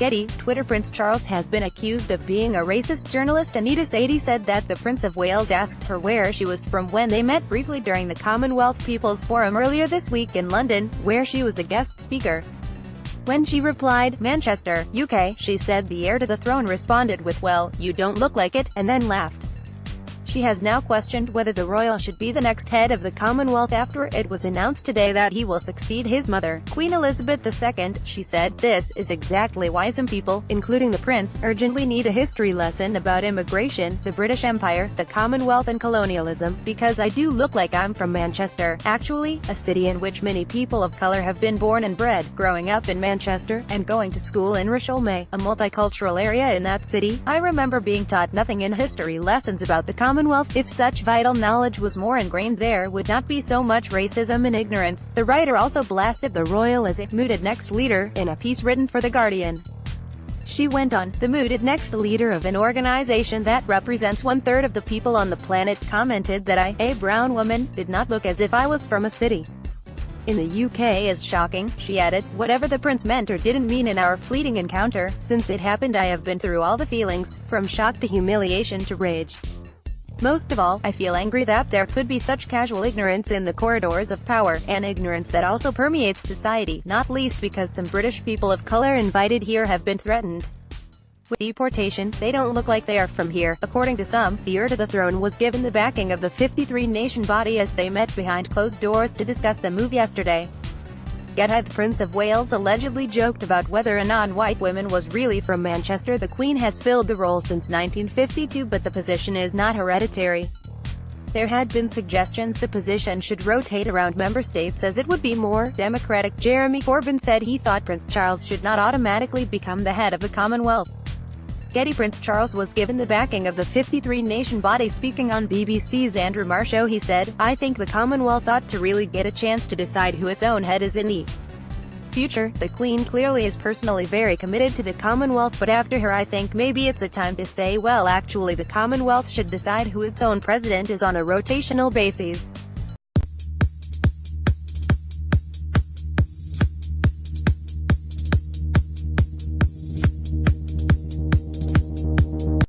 Getty, Twitter. Prince Charles has been accused of being a racist. Journalist Anita Sadie said that the Prince of Wales asked her where she was from when they met briefly during the Commonwealth People's Forum earlier this week in London, where she was a guest speaker. When she replied, "Manchester, UK," she said the heir to the throne responded with, "Well, you don't look like it," and then laughed. She has now questioned whether the royal should be the next head of the Commonwealth after it was announced today that he will succeed his mother, Queen Elizabeth II. She said, "This is exactly why some people, including the prince, urgently need a history lesson about immigration, the British Empire, the Commonwealth and colonialism, because I do look like I'm from Manchester, actually, a city in which many people of colour have been born and bred, growing up in Manchester, and going to school in Rusholme, a multicultural area in that city. I remember being taught nothing in history lessons about the Commonwealth. If such vital knowledge was more ingrained, there would not be so much racism and ignorance." The writer also blasted the royal as a mooted next leader, in a piece written for The Guardian. She went on, "The mooted next leader of an organization that represents 1/3 of the people on the planet, commented that I, a brown woman, did not look as if I was from a city in the UK is shocking." She added, "Whatever the prince meant or didn't mean in our fleeting encounter, since it happened I have been through all the feelings, from shock to humiliation to rage. Most of all, I feel angry that there could be such casual ignorance in the corridors of power, an ignorance that also permeates society, not least because some British people of colour invited here have been threatened with deportation. They don't look like they are from here." According to some, the heir to the throne was given the backing of the 53-nation body as they met behind closed doors to discuss the move yesterday. Getty, the Prince of Wales allegedly joked about whether a non-white woman was really from Manchester. The Queen has filled the role since 1952, but the position is not hereditary. There had been suggestions the position should rotate around member states as it would be more democratic. Jeremy Corbyn said he thought Prince Charles should not automatically become the head of the Commonwealth. Getty, Prince Charles was given the backing of the 53-nation body. Speaking on BBC's Andrew Marr show, he said, "I think the Commonwealth ought to really get a chance to decide who its own head is in the future. The Queen clearly is personally very committed to the Commonwealth, but after her I think maybe it's a time to say, well, actually the Commonwealth should decide who its own president is on a rotational basis."